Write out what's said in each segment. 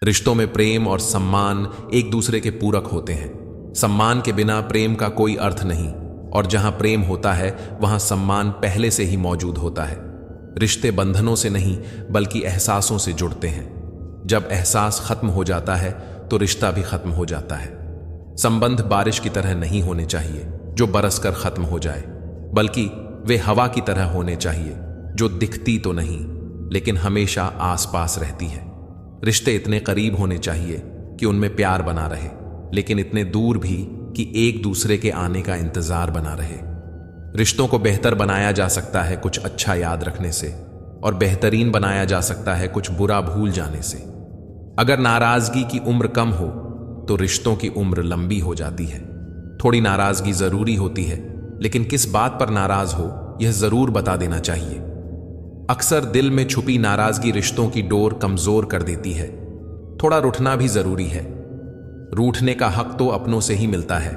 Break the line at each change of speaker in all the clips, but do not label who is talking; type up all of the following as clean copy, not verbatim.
रिश्तों में प्रेम और सम्मान एक दूसरे के पूरक होते हैं। सम्मान के बिना प्रेम का कोई अर्थ नहीं, और जहां प्रेम होता है वहां सम्मान पहले से ही मौजूद होता है। रिश्ते बंधनों से नहीं बल्कि एहसासों से जुड़ते हैं। जब एहसास खत्म हो जाता है तो रिश्ता भी खत्म हो जाता है। संबंध बारिश की तरह नहीं होने चाहिए जो बरसकर खत्म हो जाए, बल्कि वे हवा की तरह होने चाहिए जो दिखती तो नहीं लेकिन हमेशा आसपास रहती है। रिश्ते इतने करीब होने चाहिए कि उनमें प्यार बना रहे, लेकिन इतने दूर भी कि एक दूसरे के आने का इंतजार बना रहे। रिश्तों को बेहतर बनाया जा सकता है कुछ अच्छा याद रखने से, और बेहतरीन बनाया जा सकता है कुछ बुरा भूल जाने से। अगर नाराजगी की उम्र कम हो तो रिश्तों की उम्र लंबी हो जाती है। थोड़ी नाराजगी जरूरी होती है, लेकिन किस बात पर नाराज हो यह जरूर बता देना चाहिए। अक्सर दिल में छुपी नाराजगी रिश्तों की डोर कमजोर कर देती है। थोड़ा रूठना भी जरूरी है। रूठने का हक तो अपनों से ही मिलता है,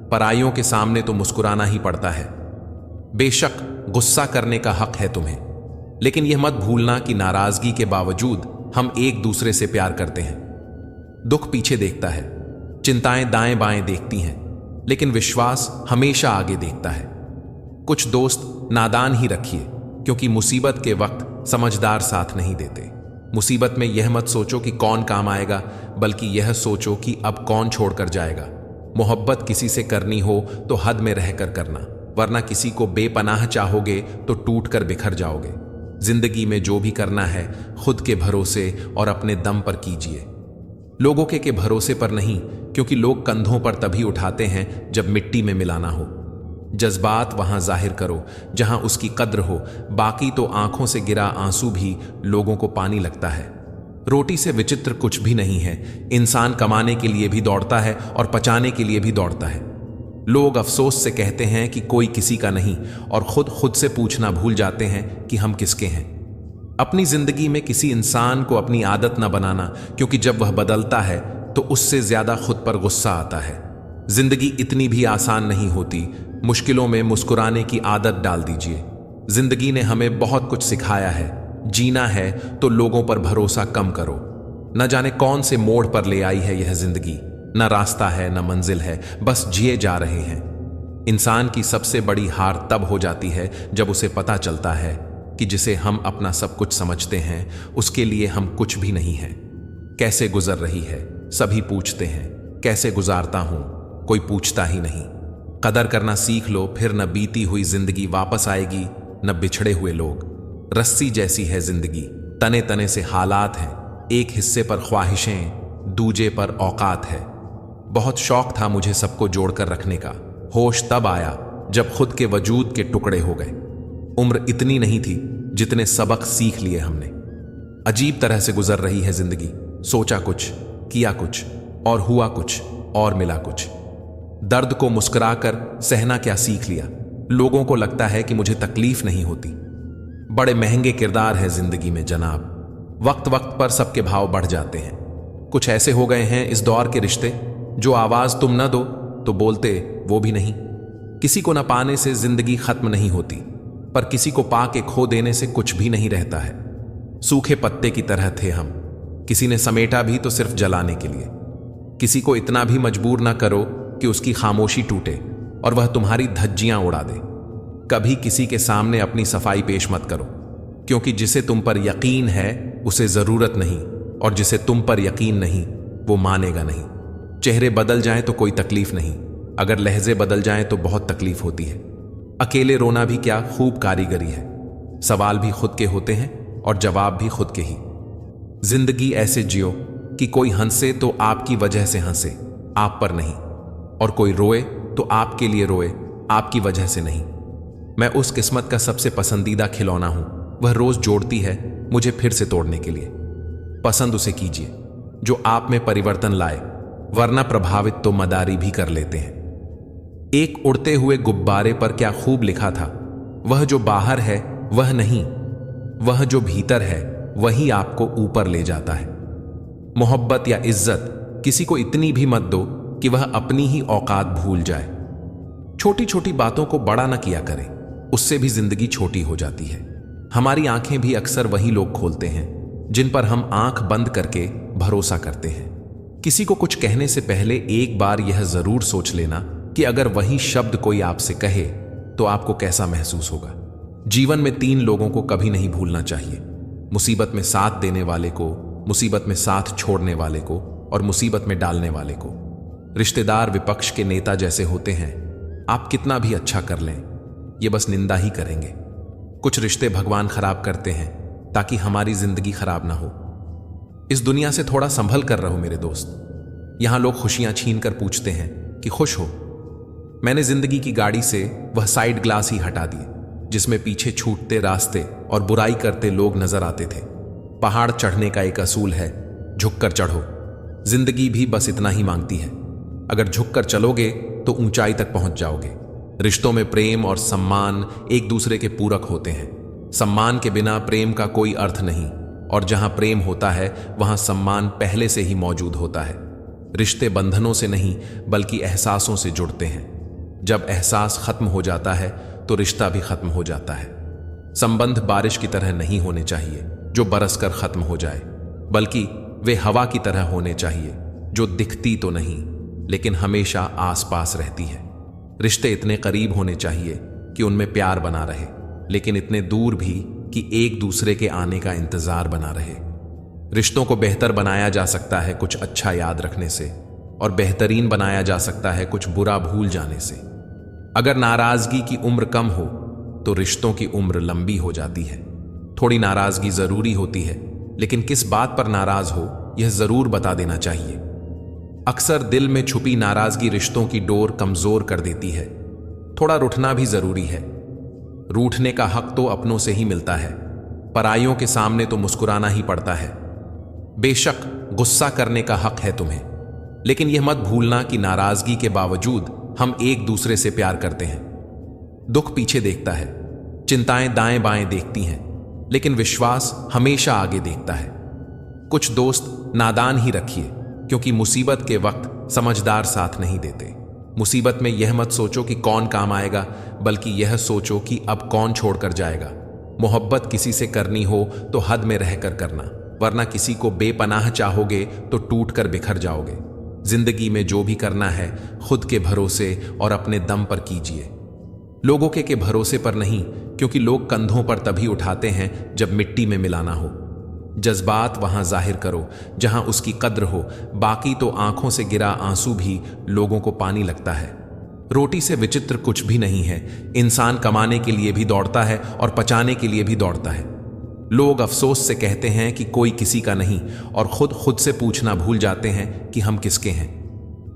पराइयों के सामने तो मुस्कुराना ही पड़ता है। बेशक गुस्सा करने का हक है तुम्हें, लेकिन यह मत भूलना कि नाराजगी के बावजूद हम एक दूसरे से प्यार करते हैं। दुख पीछे देखता है, चिंताएं दाएं बाएं देखती हैं, लेकिन विश्वास हमेशा आगे देखता है। कुछ दोस्त नादान ही रखिए, क्योंकि मुसीबत के वक्त समझदार साथ नहीं देते। मुसीबत में यह मत सोचो कि कौन काम आएगा, बल्कि यह सोचो कि अब कौन छोड़कर जाएगा। मोहब्बत किसी से करनी हो तो हद में रहकर करना, वरना किसी को बेपनाह चाहोगे तो टूट कर बिखर जाओगे। जिंदगी में जो भी करना है खुद के भरोसे और अपने दम पर कीजिए, लोगों के भरोसे पर नहीं, क्योंकि लोग कंधों पर तभी उठाते हैं जब मिट्टी में मिलाना हो। जज्बात वहां जाहिर करो जहां उसकी कद्र हो, बाकी तो आंखों से गिरा आंसू भी लोगों को पानी लगता है। रोटी से विचित्र कुछ भी नहीं है। इंसान कमाने के लिए भी दौड़ता है और पचाने के लिए भी दौड़ता है। लोग अफसोस से कहते हैं कि कोई किसी का नहीं, और खुद से पूछना भूल जाते हैं कि हम किसके हैं। अपनी जिंदगी में किसी इंसान को अपनी आदत न बनाना, क्योंकि जब वह बदलता है तो उससे ज्यादा खुद पर गुस्सा आता है। जिंदगी इतनी भी आसान नहीं होती। मुश्किलों में मुस्कुराने की आदत डाल दीजिए। जिंदगी ने हमें बहुत कुछ सिखाया है। जीना है तो लोगों पर भरोसा कम करो। न जाने कौन से मोड़ पर ले आई है यह जिंदगी। न रास्ता है न मंजिल है, बस जिए जा रहे हैं। इंसान की सबसे बड़ी हार तब हो जाती है जब उसे पता चलता है कि जिसे हम अपना सब कुछ समझते हैं उसके लिए हम कुछ भी नहीं हैं। कैसे गुजर रही है सभी पूछते हैं, कैसे गुजारता हूं कोई पूछता ही नहीं। कदर करना सीख लो, फिर न बीती हुई जिंदगी वापस आएगी, न बिछड़े हुए लोग। रस्सी जैसी है जिंदगी, तने तने से हालात हैं। एक हिस्से पर ख्वाहिशें, दूजे पर औकात है। बहुत शौक था मुझे सबको जोड़कर रखने का। होश तब आया जब खुद के वजूद के टुकड़े हो गए। उम्र इतनी नहीं थी जितने सबक सीख लिए हमने। अजीब तरह से गुजर रही है जिंदगी। सोचा कुछ, किया कुछ, और हुआ कुछ, और मिला कुछ। दर्द को मुस्कुराकर सहना क्या सीख लिया। लोगों को लगता है कि मुझे तकलीफ नहीं होती। बड़े महंगे किरदार है जिंदगी में जनाब। वक्त वक्त पर सबके भाव बढ़ जाते हैं। कुछ ऐसे हो गए हैं इस दौर के रिश्ते, जो आवाज तुम न दो तो बोलते वो भी नहीं। किसी को न पाने से जिंदगी खत्म नहीं होती, पर किसी को पाके खो देने से कुछ भी नहीं रहता है। सूखे पत्ते की तरह थे हम, किसी ने समेटा भी तो सिर्फ जलाने के लिए। किसी को इतना भी मजबूर ना करो कि उसकी खामोशी टूटे और वह तुम्हारी धज्जियां उड़ा दे। कभी किसी के सामने अपनी सफाई पेश मत करो, क्योंकि जिसे तुम पर यकीन है उसे जरूरत नहीं, और जिसे तुम पर यकीन नहीं वो मानेगा नहीं। चेहरे बदल जाएं तो कोई तकलीफ नहीं, अगर लहजे बदल जाएं तो बहुत तकलीफ होती है। अकेले रोना भी क्या खूब कारीगरी है। सवाल भी खुद के होते हैं और जवाब भी खुद के ही। जिंदगी ऐसे जियो कि कोई हंसे तो आपकी वजह से हंसे, आप पर नहीं, और कोई रोए तो आपके लिए रोए, आपकी वजह से नहीं। मैं उस किस्मत का सबसे पसंदीदा खिलौना हूं, वह रोज जोड़ती है मुझे फिर से तोड़ने के लिए। पसंद उसे कीजिए जो आप में परिवर्तन लाए, वरना प्रभावित तो मदारी भी कर लेते हैं। एक उड़ते हुए गुब्बारे पर क्या खूब लिखा था, वह जो बाहर है वह नहीं, वह जो भीतर है वही आपको ऊपर ले जाता है। मोहब्बत या इज्जत किसी को इतनी भी मत दो कि वह अपनी ही औकात भूल जाए। छोटी छोटी बातों को बड़ा न किया करें, उससे भी जिंदगी छोटी हो जाती है। हमारी आंखें भी अक्सर वही लोग खोलते हैं जिन पर हम आंख बंद करके भरोसा करते हैं। किसी को कुछ कहने से पहले एक बार यह जरूर सोच लेना कि अगर वही शब्द कोई आपसे कहे तो आपको कैसा महसूस होगा। जीवन में 3 लोगों को कभी नहीं भूलना चाहिए: मुसीबत में साथ देने वाले को, मुसीबत में साथ छोड़ने वाले को और मुसीबत में डालने वाले को। रिश्तेदार विपक्ष के नेता जैसे होते हैं, आप कितना भी अच्छा कर लें, ये बस निंदा ही करेंगे। कुछ रिश्ते भगवान खराब करते हैं ताकि हमारी जिंदगी खराब ना हो। इस दुनिया से थोड़ा संभल कर रहो मेरे दोस्त। यहां लोग खुशियां छीन कर पूछते हैं कि खुश हो। मैंने जिंदगी की गाड़ी से वह साइड ग्लास ही हटा दिए जिसमें पीछे छूटते रास्ते और बुराई करते लोग नजर आते थे। पहाड़ चढ़ने का एक असूल है, झुककर चढ़ो। जिंदगी भी बस इतना ही मांगती है। अगर झुककर चलोगे तो ऊंचाई तक पहुंच जाओगे। रिश्तों में प्रेम और सम्मान एक दूसरे के पूरक होते हैं। सम्मान के बिना प्रेम का कोई अर्थ नहीं, और जहां प्रेम होता है वहां सम्मान पहले से ही मौजूद होता है। रिश्ते बंधनों से नहीं बल्कि एहसासों से जुड़ते हैं। जब एहसास खत्म हो जाता है तो रिश्ता भी खत्म हो जाता है। संबंध बारिश की तरह नहीं होने चाहिए जो बरसकर खत्म हो जाए, बल्कि वे हवा की तरह होने चाहिए जो दिखती तो नहीं लेकिन हमेशा आसपास रहती है। रिश्ते इतने करीब होने चाहिए कि उनमें प्यार बना रहे, लेकिन इतने दूर भी कि एक दूसरे के आने का इंतजार बना रहे। रिश्तों को बेहतर बनाया जा सकता है कुछ अच्छा याद रखने से, और बेहतरीन बनाया जा सकता है कुछ बुरा भूल जाने से। अगर नाराजगी की उम्र कम हो तो रिश्तों की उम्र लंबी हो जाती है। थोड़ी नाराजगी जरूरी होती है, लेकिन किस बात पर नाराज हो यह जरूर बता देना चाहिए। अक्सर दिल में छुपी नाराजगी रिश्तों की डोर कमजोर कर देती है। थोड़ा रूठना भी जरूरी है। रूठने का हक तो अपनों से ही मिलता है, पराइयों के सामने तो मुस्कुराना ही पड़ता है। बेशक गुस्सा करने का हक है तुम्हें, लेकिन यह मत भूलना कि नाराजगी के बावजूद हम एक दूसरे से प्यार करते हैं। दुख पीछे देखता है, चिंताएं दाएं बाएं देखती हैं, लेकिन विश्वास हमेशा आगे देखता है। कुछ दोस्त नादान ही रखिए, क्योंकि मुसीबत के वक्त समझदार साथ नहीं देते। मुसीबत में यह मत सोचो कि कौन काम आएगा, बल्कि यह सोचो कि अब कौन छोड़कर जाएगा। मोहब्बत किसी से करनी हो तो हद में रहकर करना, वरना किसी को बेपनाह चाहोगे तो टूट कर बिखर जाओगे। जिंदगी में जो भी करना है खुद के भरोसे और अपने दम पर कीजिए, लोगों के भरोसे पर नहीं, क्योंकि लोग कंधों पर तभी उठाते हैं जब मिट्टी में मिलाना हो। जज्बात वहां जाहिर करो जहां उसकी कद्र हो, बाकी तो आंखों से गिरा आंसू भी लोगों को पानी लगता है। रोटी से विचित्र कुछ भी नहीं है। इंसान कमाने के लिए भी दौड़ता है और पचाने के लिए भी दौड़ता है। लोग अफसोस से कहते हैं कि कोई किसी का नहीं, और खुद से पूछना भूल जाते हैं कि हम किसके हैं।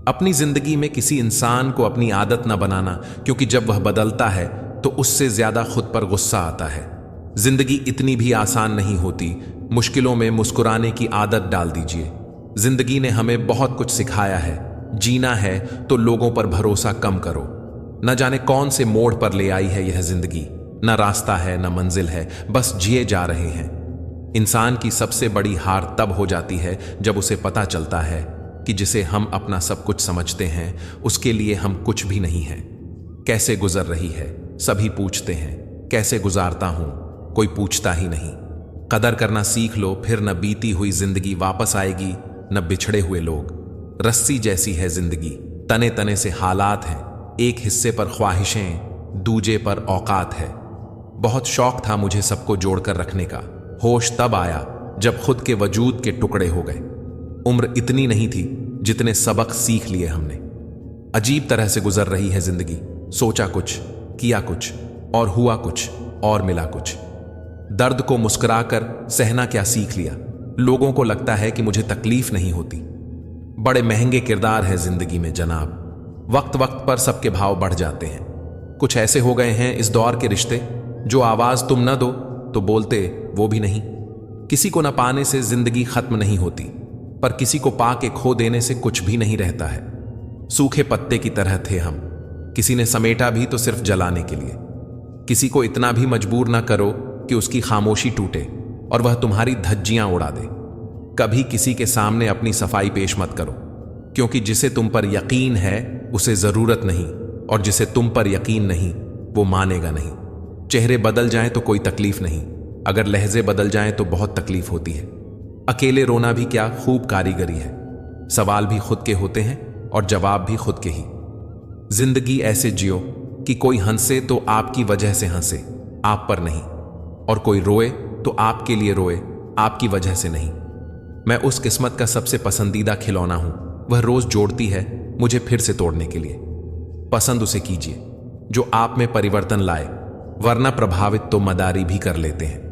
अपनी जिंदगी में किसी इंसान को अपनी आदत न बनाना, क्योंकि जब वह बदलता है तो उससे ज्यादा खुद पर गुस्सा आता है। जिंदगी इतनी भी आसान नहीं होती। मुश्किलों में मुस्कुराने की आदत डाल दीजिए। जिंदगी ने हमें बहुत कुछ सिखाया है। जीना है तो लोगों पर भरोसा कम करो। न जाने कौन से मोड़ पर ले आई है यह जिंदगी। न रास्ता है न मंजिल है, बस जिए जा रहे हैं। इंसान की सबसे बड़ी हार तब हो जाती है जब उसे पता चलता है कि जिसे हम अपना सब कुछ समझते हैं उसके लिए हम कुछ भी नहीं हैं। कैसे गुजर रही है सभी पूछते हैं, कैसे गुजारता हूं कोई पूछता ही नहीं। कदर करना सीख लो, फिर न बीती हुई जिंदगी वापस आएगी, न बिछड़े हुए लोग। रस्सी जैसी है जिंदगी, तने तने से हालात हैं। एक हिस्से पर ख्वाहिशें, दूजे पर औकात है। बहुत शौक था मुझे सबको जोड़कर रखने का, होश तब आया जब खुद के वजूद के टुकड़े हो गए। उम्र इतनी नहीं थी जितने सबक सीख लिए हमने। अजीब तरह से गुजर रही है जिंदगी। सोचा कुछ, किया कुछ, और हुआ कुछ, और मिला कुछ। दर्द को मुस्कुराकर सहना क्या सीख लिया। लोगों को लगता है कि मुझे तकलीफ नहीं होती। बड़े महंगे किरदार है जिंदगी में जनाब। वक्त वक्त पर सबके भाव बढ़ जाते हैं। कुछ ऐसे हो गए हैं इस दौर के रिश्ते, जो आवाज तुम न दो तो बोलते वो भी नहीं। किसी को न पाने से जिंदगी खत्म नहीं होती, पर किसी को पाके खो देने से कुछ भी नहीं रहता है। सूखे पत्ते की तरह थे हम, किसी ने समेटा भी तो सिर्फ जलाने के लिए। किसी को इतना भी मजबूर ना करो कि उसकी खामोशी टूटे और वह तुम्हारी धज्जियां उड़ा दे। कभी किसी के सामने अपनी सफाई पेश मत करो, क्योंकि जिसे तुम पर यकीन है उसे जरूरत नहीं, और जिसे तुम पर यकीन नहीं वो मानेगा नहीं। चेहरे बदल जाएं तो कोई तकलीफ नहीं, अगर लहजे बदल जाएं तो बहुत तकलीफ होती है। अकेले रोना भी क्या खूब कारीगरी है। सवाल भी खुद के होते हैं और जवाब भी खुद के ही। जिंदगी ऐसे जियो कि कोई हंसे तो आपकी वजह से हंसे, आप पर नहीं, और कोई रोए तो आपके लिए रोए, आपकी वजह से नहीं। मैं उस किस्मत का सबसे पसंदीदा खिलौना हूं, वह रोज जोड़ती है मुझे फिर से तोड़ने के लिए। पसंद उसे कीजिए जो आप में परिवर्तन लाए, वरना प्रभावित तो मदारी भी कर लेते हैं।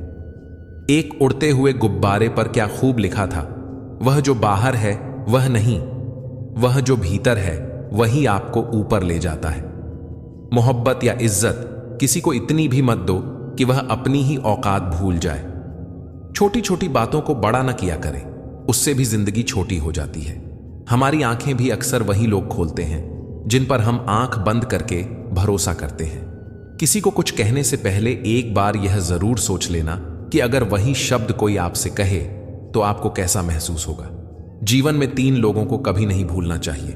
एक उड़ते हुए गुब्बारे पर क्या खूब लिखा था, वह जो बाहर है वह नहीं, वह जो भीतर है वही आपको ऊपर ले जाता है। मोहब्बत या इज्जत किसी को इतनी भी मत दो कि वह अपनी ही औकात भूल जाए। छोटी छोटी बातों को बड़ा न किया करें, उससे भी जिंदगी छोटी हो जाती है। हमारी आंखें भी अक्सर वही लोग खोलते हैं जिन पर हम आंख बंद करके भरोसा करते हैं। किसी को कुछ कहने से पहले एक बार यह जरूर सोच लेना कि अगर वही शब्द कोई आपसे कहे तो आपको कैसा महसूस होगा। जीवन में 3 लोगों को कभी नहीं भूलना चाहिए,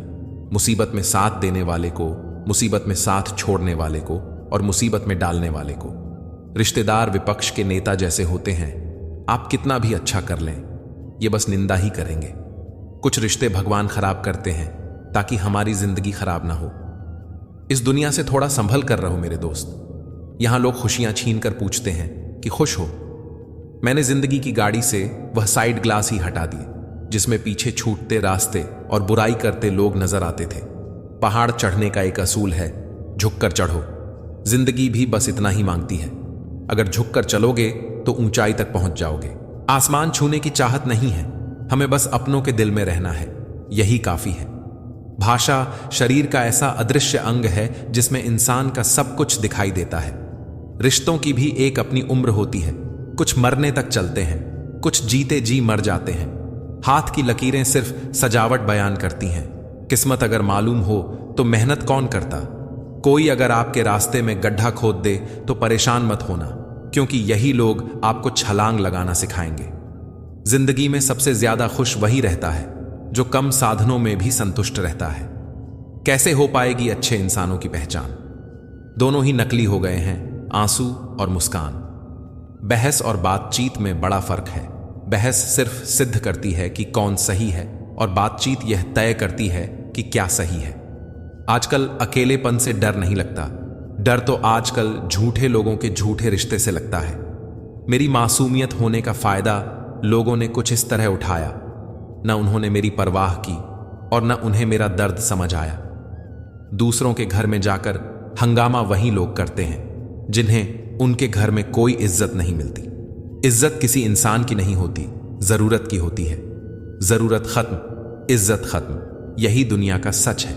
मुसीबत में साथ देने वाले को, मुसीबत में साथ छोड़ने वाले को और मुसीबत में डालने वाले को। रिश्तेदार विपक्ष के नेता जैसे होते हैं, आप कितना भी अच्छा कर लें ये बस निंदा ही करेंगे। कुछ रिश्ते भगवान खराब करते हैं ताकि हमारी जिंदगी खराब ना हो। इस दुनिया से थोड़ा संभल कर रहो मेरे दोस्त। यहां लोग खुशियां छीन कर पूछते हैं कि खुश हो। मैंने जिंदगी की गाड़ी से वह साइड ग्लास ही हटा दिए जिसमें पीछे छूटते रास्ते और बुराई करते लोग नजर आते थे। पहाड़ चढ़ने का एक असूल है, झुककर चढ़ो। जिंदगी भी बस इतना ही मांगती है, अगर झुककर चलोगे तो ऊंचाई तक पहुंच जाओगे। आसमान छूने की चाहत नहीं है, हमें बस अपनों के दिल में रहना है, यही काफी है। भाषा शरीर का ऐसा अदृश्य अंग है जिसमें इंसान का सब कुछ दिखाई देता है। रिश्तों की भी एक अपनी उम्र होती है, कुछ मरने तक चलते हैं, कुछ जीते जी मर जाते हैं। हाथ की लकीरें सिर्फ सजावट बयान करती हैं। किस्मत अगर मालूम हो तो मेहनत कौन करता। कोई अगर आपके रास्ते में गड्ढा खोद दे तो परेशान मत होना, क्योंकि यही लोग आपको छलांग लगाना सिखाएंगे। जिंदगी में सबसे ज्यादा खुश वही रहता है जो कम साधनों में भी संतुष्ट रहता है। कैसे हो पाएगी अच्छे इंसानों की पहचान? दोनों ही नकली हो गए हैं, आंसू और मुस्कान। बहस और बातचीत में बड़ा फर्क है। बहस सिर्फ सिद्ध करती है कि कौन सही है और बातचीत यह तय करती है कि क्या सही है। आजकल अकेलेपन से डर नहीं लगता, डर तो आजकल झूठे लोगों के झूठे रिश्ते से लगता है। मेरी मासूमियत होने का फायदा लोगों ने कुछ इस तरह उठाया, न उन्होंने मेरी परवाह की और न उन्हें मेरा दर्द समझ आया। दूसरों के घर में जाकर हंगामा वही लोग करते हैं जिन्हें उनके घर में कोई इज्जत नहीं मिलती। इज्जत किसी इंसान की नहीं होती, जरूरत की होती है। जरूरत खत्म, इज्जत खत्म, यही दुनिया का सच है।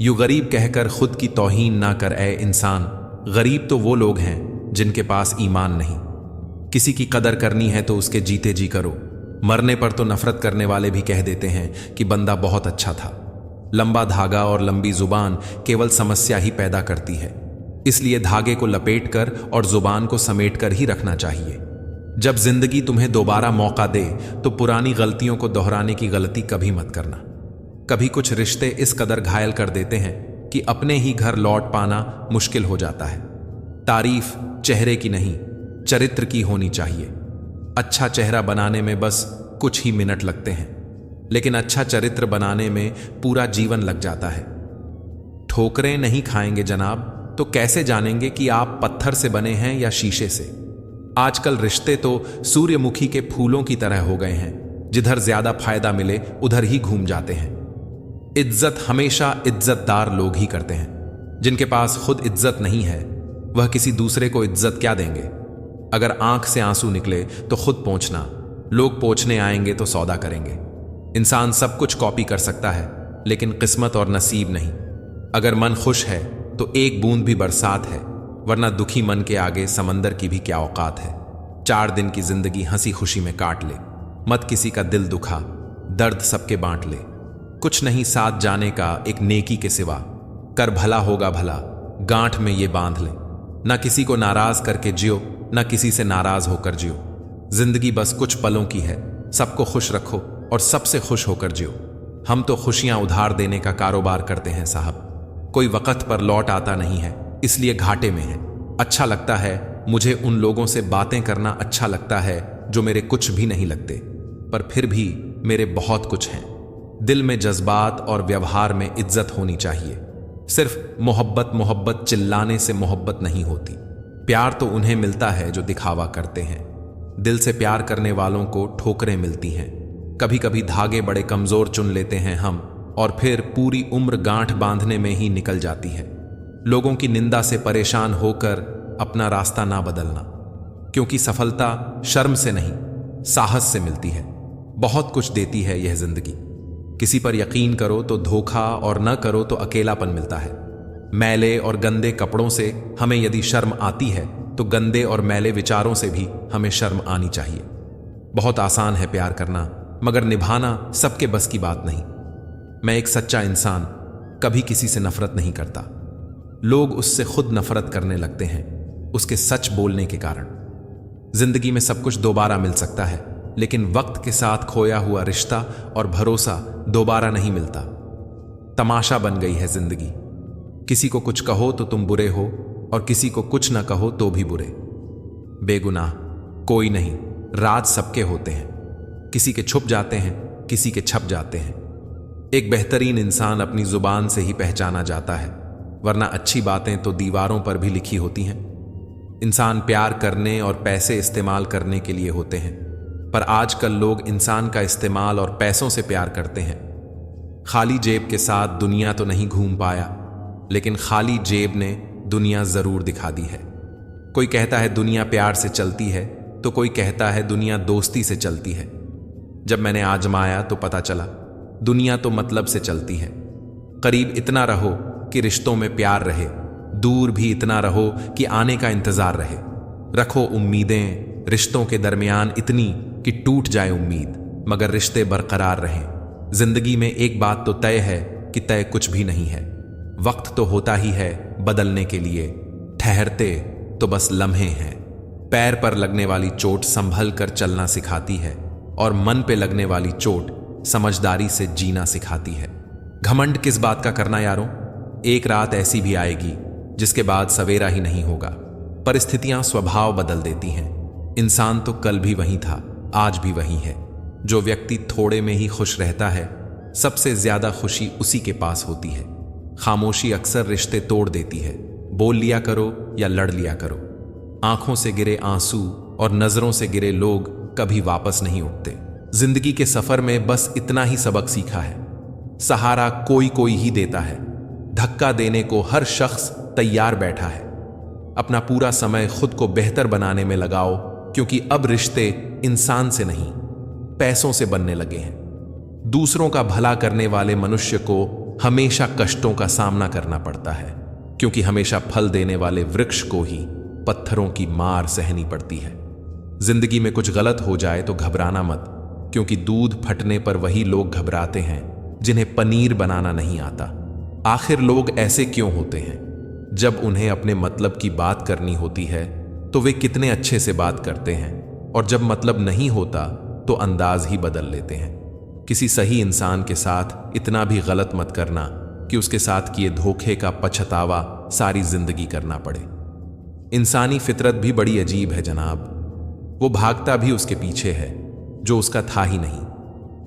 यूं गरीब कहकर खुद की तौहीन ना कर ए इंसान। गरीब तो वो लोग हैं जिनके पास ईमान नहीं। किसी की कदर करनी है तो उसके जीते जी करो। मरने पर तो नफरत करने वाले भी कह देते हैं कि बंदा बहुत अच्छा था। लंबा धागा और लंबी जुबान केवल समस्या ही पैदा करती है, इसलिए धागे को लपेटकर और जुबान को समेटकर ही रखना चाहिए। जब जिंदगी तुम्हें दोबारा मौका दे तो पुरानी गलतियों को दोहराने की गलती कभी मत करना। कभी कुछ रिश्ते इस कदर घायल कर देते हैं कि अपने ही घर लौट पाना मुश्किल हो जाता है। तारीफ चेहरे की नहीं, चरित्र की होनी चाहिए। अच्छा चेहरा बनाने में बस कुछ ही मिनट लगते हैं, लेकिन अच्छा चरित्र बनाने में पूरा जीवन लग जाता है। ठोकरें नहीं खाएंगे जनाब तो कैसे जानेंगे कि आप पत्थर से बने हैं या शीशे से। आजकल रिश्ते तो सूर्यमुखी के फूलों की तरह हो गए हैं, जिधर ज्यादा फायदा मिले उधर ही घूम जाते हैं। इज्जत हमेशा इज्जतदार लोग ही करते हैं। जिनके पास खुद इज्जत नहीं है वह किसी दूसरे को इज्जत क्या देंगे। अगर आंख से आंसू निकले तो खुद पोंछना, लोग पोंछने आएंगे तो सौदा करेंगे। इंसान सब कुछ कॉपी कर सकता है लेकिन किस्मत और नसीब नहीं। अगर मन खुश है तो एक बूंद भी बरसात है, वरना दुखी मन के आगे समंदर की भी क्या औकात है। 4 दिन की जिंदगी हंसी खुशी में काट ले, मत किसी का दिल दुखा, दर्द सबके बांट ले। कुछ नहीं साथ जाने का एक नेकी के सिवा, कर भला होगा भला, गांठ में ये बांध ले। ना किसी को नाराज करके जियो, ना किसी से नाराज होकर जियो। जिंदगी बस कुछ पलों की है, सबको खुश रखो और सबसे खुश होकर जियो। हम तो खुशियां उधार देने का कारोबार करते हैं साहब। कोई वक्त पर लौट आता नहीं है, इसलिए घाटे में है। अच्छा लगता है मुझे उन लोगों से बातें करना, अच्छा लगता है जो मेरे कुछ भी नहीं लगते। पर फिर भी मेरे बहुत कुछ हैं। दिल में जज्बात और व्यवहार में इज्जत होनी चाहिए। सिर्फ मोहब्बत मोहब्बत चिल्लाने से मोहब्बत नहीं होती। प्यार तो उन्हें मिलता है जो दिखावा करते हैं। दिल से प्यार करने वालों को ठोकरें मिलती हैं। कभी कभी धागे बड़े कमजोर चुन लेते हैं हम, और फिर पूरी उम्र गांठ बांधने में ही निकल जाती है। लोगों की निंदा से परेशान होकर अपना रास्ता ना बदलना, क्योंकि सफलता शर्म से नहीं, साहस से मिलती है। बहुत कुछ देती है यह जिंदगी। किसी पर यकीन करो तो धोखा, और न करो तो अकेलापन मिलता है। मैले और गंदे कपड़ों से हमें यदि शर्म आती है, तो गंदे और मैले विचारों से भी हमें शर्म आनी चाहिए। बहुत आसान है प्यार करना, मगर निभाना सबके बस की बात नहीं। मैं एक सच्चा इंसान कभी किसी से नफरत नहीं करता। लोग उससे खुद नफरत करने लगते हैं, उसके सच बोलने के कारण। जिंदगी में सब कुछ दोबारा मिल सकता है, लेकिन वक्त के साथ खोया हुआ रिश्ता और भरोसा दोबारा नहीं मिलता। तमाशा बन गई है जिंदगी। किसी को कुछ कहो तो तुम बुरे हो, और किसी को कुछ न कहो तो भी बुरे। बेगुनाह कोई नहीं, राज सबके होते हैं। किसी के छुप जाते हैं, किसी के छप जाते हैं। एक बेहतरीन इंसान अपनी जुबान से ही पहचाना जाता है, वरना अच्छी बातें तो दीवारों पर भी लिखी होती हैं। इंसान प्यार करने और पैसे इस्तेमाल करने के लिए होते हैं, पर आजकल लोग इंसान का इस्तेमाल और पैसों से प्यार करते हैं। खाली जेब के साथ दुनिया तो नहीं घूम पाया, लेकिन खाली जेब ने दुनिया जरूर दिखा दी है। कोई कहता है दुनिया प्यार से चलती है, तो कोई कहता है दुनिया दोस्ती से चलती है। जब मैंने आजमाया तो पता चला दुनिया तो मतलब से चलती है। करीब इतना रहो कि रिश्तों में प्यार रहे, दूर भी इतना रहो कि आने का इंतजार रहे। रखो उम्मीदें रिश्तों के दरमियान इतनी कि टूट जाए उम्मीद, मगर रिश्ते बरकरार रहें। जिंदगी में एक बात तो तय है कि तय कुछ भी नहीं है। वक्त तो होता ही है बदलने के लिए, ठहरते तो बस लम्हे हैं। पैर पर लगने वाली चोट संभल कर चलना सिखाती है, और मन पे लगने वाली चोट समझदारी से जीना सिखाती है। घमंड किस बात का करना यारों, एक रात ऐसी भी आएगी जिसके बाद सवेरा ही नहीं होगा। परिस्थितियां स्वभाव बदल देती हैं। इंसान तो कल भी वही था, आज भी वही है। जो व्यक्ति थोड़े में ही खुश रहता है, सबसे ज्यादा खुशी उसी के पास होती है। खामोशी अक्सर रिश्ते तोड़ देती है। बोल लिया करो या लड़ लिया करो। आंखों से गिरे आंसू और नजरों से गिरे लोग कभी वापस नहीं उठते। जिंदगी के सफर में बस इतना ही सबक सीखा है, सहारा कोई कोई ही देता है। धक्का देने को हर शख्स तैयार बैठा है। अपना पूरा समय खुद को बेहतर बनाने में लगाओ, क्योंकि अब रिश्ते इंसान से नहीं, पैसों से बनने लगे हैं। दूसरों का भला करने वाले मनुष्य को हमेशा कष्टों का सामना करना पड़ता है, क्योंकि हमेशा फल देने वाले वृक्ष को ही पत्थरों की मार सहनी पड़ती है। जिंदगी में कुछ गलत हो जाए तो घबराना मत, क्योंकि दूध फटने पर वही लोग घबराते हैं जिन्हें पनीर बनाना नहीं आता। आखिर लोग ऐसे क्यों होते हैं? जब उन्हें अपने मतलब की बात करनी होती है तो वे कितने अच्छे से बात करते हैं, और जब मतलब नहीं होता तो अंदाज ही बदल लेते हैं। किसी सही इंसान के साथ इतना भी गलत मत करना कि उसके साथ किए धोखे का पछतावा सारी जिंदगी करना पड़े। इंसानी फितरत भी बड़ी अजीब है जनाब। वो भागता भी उसके पीछे है जो उसका था ही नहीं।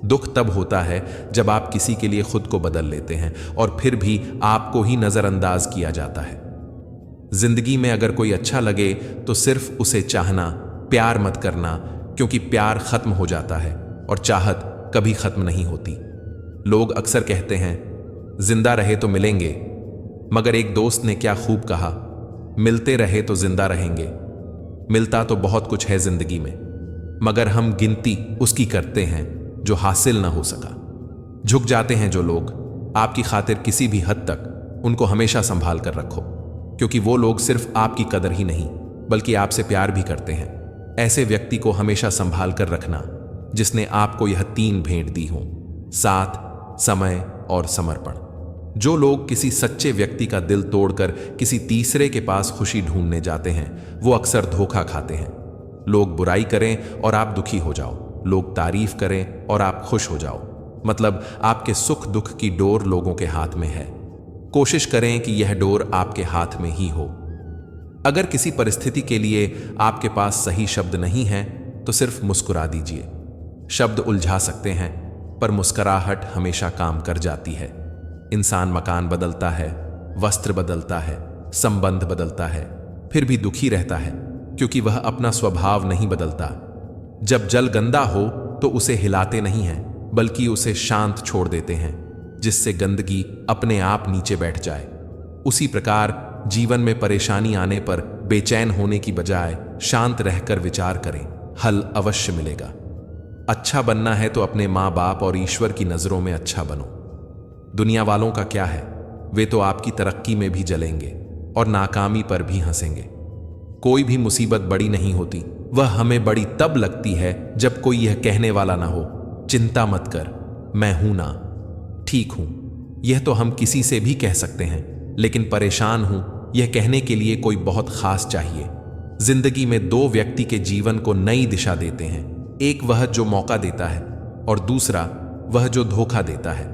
दुख तब होता है जब आप किसी के लिए खुद को बदल लेते हैं और फिर भी आपको ही नजरअंदाज किया जाता है। जिंदगी में अगर कोई अच्छा लगे तो सिर्फ उसे चाहना, प्यार मत करना, क्योंकि प्यार खत्म हो जाता है और चाहत कभी खत्म नहीं होती। लोग अक्सर कहते हैं जिंदा रहे तो मिलेंगे, मगर एक दोस्त ने क्या खूब कहा, मिलते रहे तो जिंदा रहेंगे। मिलता तो बहुत कुछ है जिंदगी में, मगर हम गिनती उसकी करते हैं जो हासिल ना हो सका। झुक जाते हैं जो लोग आपकी खातिर किसी भी हद तक, उनको हमेशा संभाल कर रखो, क्योंकि वो लोग सिर्फ आपकी कदर ही नहीं बल्कि आपसे प्यार भी करते हैं। ऐसे व्यक्ति को हमेशा संभाल कर रखना जिसने आपको यह 3 भेंट दी हों: साथ, समय और समर्पण। जो लोग किसी सच्चे व्यक्ति का दिल तोड़कर किसी तीसरे के पास खुशी ढूंढने जाते हैं, वो अक्सर धोखा खाते हैं। लोग बुराई करें और आप दुखी हो जाओ, लोग तारीफ करें और आप खुश हो जाओ। मतलब आपके सुख दुख की डोर लोगों के हाथ में है। कोशिश करें कि यह डोर आपके हाथ में ही हो। अगर किसी परिस्थिति के लिए आपके पास सही शब्द नहीं है तो सिर्फ मुस्कुरा दीजिए। शब्द उलझा सकते हैं, पर मुस्कुराहट हमेशा काम कर जाती है। इंसान मकान बदलता है, वस्त्र बदलता है, संबंध बदलता है, फिर भी दुखी रहता है, क्योंकि वह अपना स्वभाव नहीं बदलता। जब जल गंदा हो तो उसे हिलाते नहीं हैं, बल्कि उसे शांत छोड़ देते हैं, जिससे गंदगी अपने आप नीचे बैठ जाए। उसी प्रकार जीवन में परेशानी आने पर बेचैन होने की बजाय शांत रहकर विचार करें, हल अवश्य मिलेगा। अच्छा बनना है तो अपने माँ बाप और ईश्वर की नजरों में अच्छा बनो। दुनिया वालों का क्या है, वे तो आपकी तरक्की में भी जलेंगे और नाकामी पर भी हंसेंगे। कोई भी मुसीबत बड़ी नहीं होती, वह हमें बड़ी तब लगती है जब कोई यह कहने वाला ना हो, चिंता मत कर, मैं हूं ना, ठीक हूं। यह तो हम किसी से भी कह सकते हैं, लेकिन परेशान हूं यह कहने के लिए कोई बहुत खास चाहिए। जिंदगी में दो व्यक्ति के जीवन को नई दिशा देते हैं, एक वह जो मौका देता है और दूसरा वह जो धोखा देता है।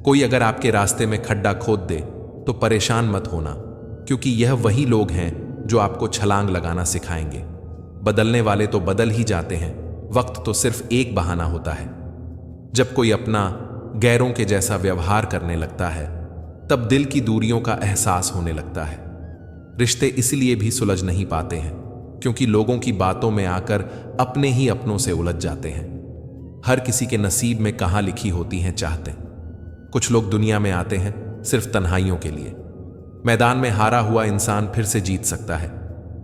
कोई अगर आपके रास्ते में खड्डा खोद दे तो परेशान मत होना, क्योंकि यह वही लोग हैं जो आपको छलांग लगाना सिखाएंगे। बदलने वाले तो बदल ही जाते हैं, वक्त तो सिर्फ एक बहाना होता है। जब कोई अपना गैरों के जैसा व्यवहार करने लगता है, तब दिल की दूरियों का एहसास होने लगता है। रिश्ते इसलिए भी सुलझ नहीं पाते हैं क्योंकि लोगों की बातों में आकर अपने ही अपनों से उलझ जाते हैं। हर किसी के नसीब में कहां लिखी होती हैं चाहते। कुछ लोग दुनिया में आते हैं सिर्फ तन्हाइयों के लिए। मैदान में हारा हुआ इंसान फिर से जीत सकता है,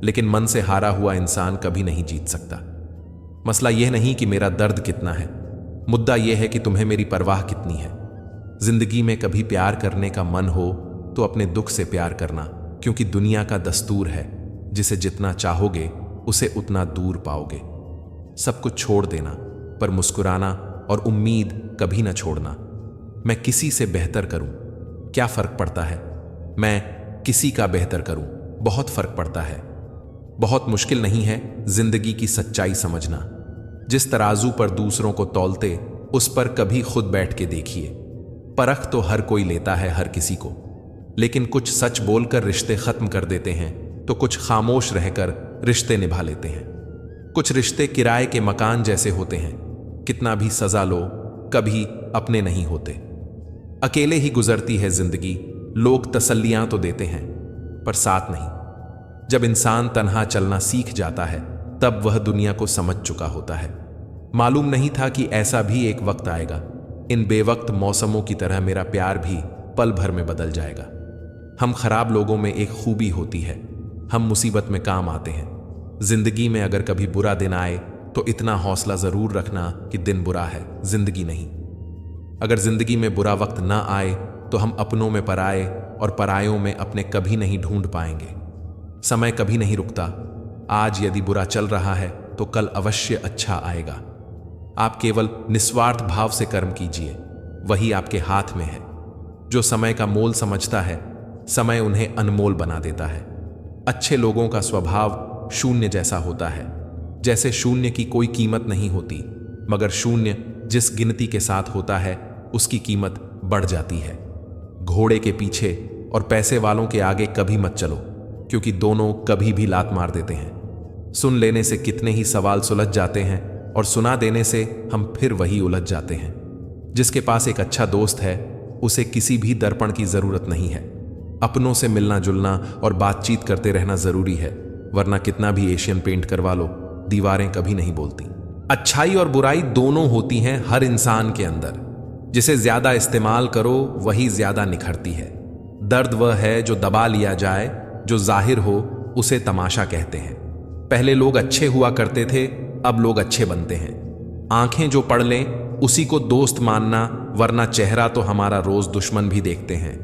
लेकिन मन से हारा हुआ इंसान कभी नहीं जीत सकता। मसला यह नहीं कि मेरा दर्द कितना है, मुद्दा यह है कि तुम्हें मेरी परवाह कितनी है। जिंदगी में कभी प्यार करने का मन हो तो अपने दुख से प्यार करना, क्योंकि दुनिया का दस्तूर है, जिसे जितना चाहोगे उसे उतना दूर पाओगे। सब कुछ छोड़ देना, पर मुस्कुराना और उम्मीद कभी ना छोड़ना। मैं किसी से बेहतर करूं, क्या फर्क पड़ता है? मैं किसी का बेहतर करूं, बहुत फर्क पड़ता है। बहुत मुश्किल नहीं है जिंदगी की सच्चाई समझना। जिस तराजू पर दूसरों को तौलते, उस पर कभी खुद बैठ के देखिए। परख तो हर कोई लेता है हर किसी को, लेकिन कुछ सच बोलकर रिश्ते खत्म कर देते हैं, तो कुछ खामोश रहकर रिश्ते निभा लेते हैं। कुछ रिश्ते किराए के मकान जैसे होते हैं, कितना भी सजा लो कभी अपने नहीं होते। अकेले ही गुजरती है जिंदगी, लोग तसल्लियां तो देते हैं पर साथ नहीं। जब इंसान तन्हा चलना सीख जाता है, तब वह दुनिया को समझ चुका होता है। मालूम नहीं था कि ऐसा भी एक वक्त आएगा। इन बेवक्त मौसमों की तरह मेरा प्यार भी पल भर में बदल जाएगा। हम खराब लोगों में एक खूबी होती है, हम मुसीबत में काम आते हैं। जिंदगी में अगर कभी बुरा दिन आए तो इतना हौसला जरूर रखना कि दिन बुरा है, जिंदगी नहीं। अगर जिंदगी में बुरा वक्त ना आए तो हम अपनों में पराए और परायों में अपने कभी नहीं ढूंढ पाएंगे। समय कभी नहीं रुकता। आज यदि बुरा चल रहा है तो कल अवश्य अच्छा आएगा। आप केवल निस्वार्थ भाव से कर्म कीजिए, वही आपके हाथ में है। जो समय का मोल समझता है, समय उन्हें अनमोल बना देता है। अच्छे लोगों का स्वभाव शून्य जैसा होता है, जैसे शून्य की कोई कीमत नहीं होती, मगर शून्य जिस गिनती के साथ होता है उसकी कीमत बढ़ जाती है। घोड़े के पीछे और पैसे वालों के आगे कभी मत चलो, क्योंकि दोनों कभी भी लात मार देते हैं। सुन लेने से कितने ही सवाल सुलझ जाते हैं और सुना देने से हम फिर वही उलझ जाते हैं। जिसके पास एक अच्छा दोस्त है, उसे किसी भी दर्पण की जरूरत नहीं है। अपनों से मिलना जुलना और बातचीत करते रहना जरूरी है, वरना कितना भी एशियन पेंट करवा लो, दीवारें कभी नहीं बोलती। अच्छाई और बुराई दोनों होती हैं हर इंसान के अंदर। जिसे ज्यादा इस्तेमाल करो वही ज्यादा निखरती है। दर्द वह है जो दबा लिया जाए, जो जाहिर हो उसे तमाशा कहते हैं। पहले लोग अच्छे हुआ करते थे, अब लोग अच्छे बनते हैं। आंखें जो पढ़ लें उसी को दोस्त मानना, वरना चेहरा तो हमारा रोज दुश्मन भी देखते हैं।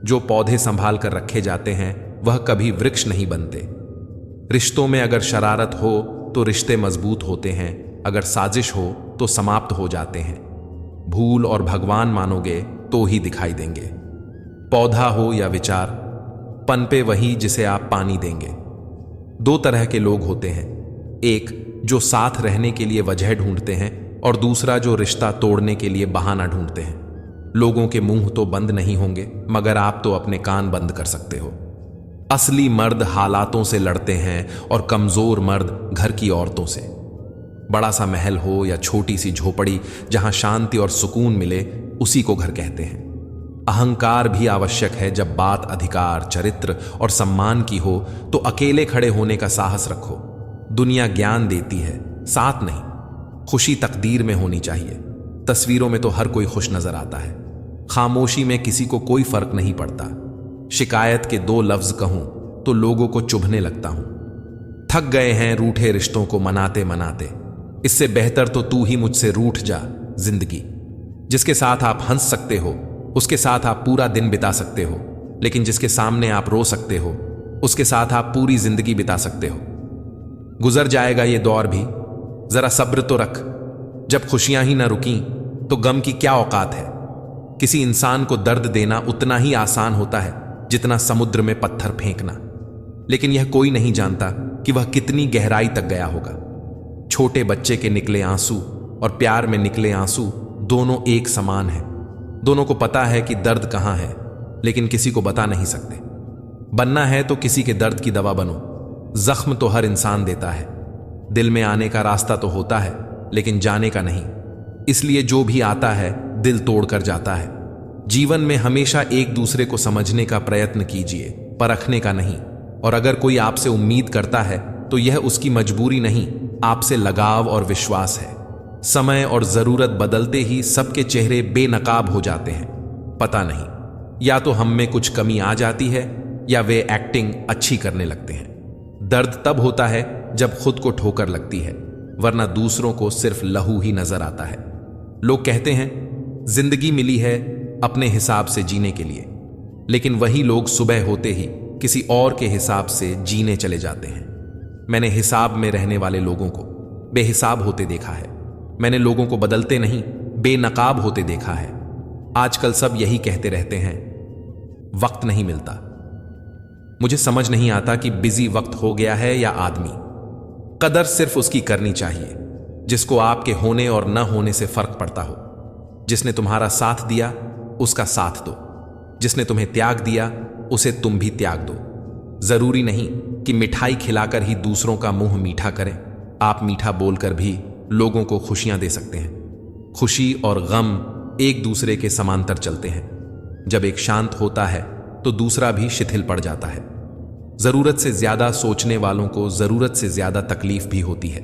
जो पौधे संभाल कर रखे जाते हैं वह कभी वृक्ष नहीं बनते। रिश्तों में अगर शरारत हो तो रिश्ते मजबूत होते हैं, अगर साजिश हो तो समाप्त हो जाते हैं। भूल और भगवान मानोगे तो ही दिखाई देंगे। पौधा हो या विचार, पनपे वही जिसे आप पानी देंगे। दो तरह के लोग होते हैं, एक जो साथ रहने के लिए वजह ढूंढते हैं और दूसरा जो रिश्ता तोड़ने के लिए बहाना ढूंढते हैं। लोगों के मुंह तो बंद नहीं होंगे, मगर आप तो अपने कान बंद कर सकते हो। असली मर्द हालातों से लड़ते हैं और कमजोर मर्द घर की औरतों से। बड़ा सा महल हो या छोटी सी झोपड़ी जहां शांति और सुकून मिले, उसी को घर कहते हैं। अहंकार भी आवश्यक है। जब बात अधिकार, चरित्र और सम्मान की हो तो अकेले खड़े होने का साहस रखो। दुनिया ज्ञान देती है, साथ नहीं। खुशी तकदीर में होनी चाहिए। तस्वीरों में तो हर कोई खुश नजर आता है, खामोशी में किसी को कोई फर्क नहीं पड़ता। शिकायत के 2 लफ्ज कहूं तो लोगों को चुभने लगता हूं। थक गए हैं रूठे रिश्तों को मनाते मनाते। इससे बेहतर तो तू ही मुझसे रूठ जा। जिंदगी जिसके साथ आप हंस सकते हो, उसके साथ आप पूरा दिन बिता सकते हो, लेकिन जिसके सामने आप रो सकते हो, उसके साथ आप पूरी जिंदगी बिता सकते हो। गुजर जाएगा ये दौर भी, जरा सब्र तो रख। जब खुशियां ही ना रुकी तो गम की क्या औकात है। किसी इंसान को दर्द देना उतना ही आसान होता है जितना समुद्र में पत्थर फेंकना, लेकिन यह कोई नहीं जानता कि वह कितनी गहराई तक गया होगा। छोटे बच्चे के निकले आंसू और प्यार में निकले आंसू दोनों एक समान है। दोनों को पता है कि दर्द कहां है, लेकिन किसी को बता नहीं सकते। बनना है तो किसी के दर्द की दवा बनो। जख्म तो हर इंसान देता है। दिल में आने का रास्ता तो होता है, लेकिन जाने का नहीं। इसलिए जो भी आता है दिल तोड़कर जाता है। जीवन में हमेशा एक दूसरे को समझने का प्रयत्न कीजिए, परखने का नहीं। और अगर कोई आपसे उम्मीद करता है तो यह उसकी मजबूरी नहीं, आपसे लगाव और विश्वास है। समय और जरूरत बदलते ही सबके चेहरे बेनकाब हो जाते हैं। पता नहीं, या तो हम में कुछ कमी आ जाती है या वे एक्टिंग अच्छी करने लगते हैं। दर्द तब होता है जब खुद को ठोकर लगती है, वरना दूसरों को सिर्फ लहू ही नजर आता है। लोग कहते हैं जिंदगी मिली है अपने हिसाब से जीने के लिए, लेकिन वही लोग सुबह होते ही किसी और के हिसाब से जीने चले जाते हैं। मैंने हिसाब में रहने वाले लोगों को बेहिसाब होते देखा है। मैंने लोगों को बदलते नहीं, बेनकाब होते देखा है। आजकल सब यही कहते रहते हैं, वक्त नहीं मिलता। मुझे समझ नहीं आता कि बिजी वक्त हो गया है या आदमी। कदर सिर्फ उसकी करनी चाहिए जिसको आपके होने और न होने से फर्क पड़ता हो। जिसने तुम्हारा साथ दिया उसका साथ दो, जिसने तुम्हें त्याग दिया उसे तुम भी त्याग दो। जरूरी नहीं कि मिठाई खिलाकर ही दूसरों का मुंह मीठा करें। आप मीठा बोलकर भी लोगों को खुशियां दे सकते हैं। खुशी और गम एक दूसरे के समांतर चलते हैं। जब एक शांत होता है तो दूसरा भी शिथिल पड़ जाता है। जरूरत से ज्यादा सोचने वालों को जरूरत से ज्यादा तकलीफ भी होती है।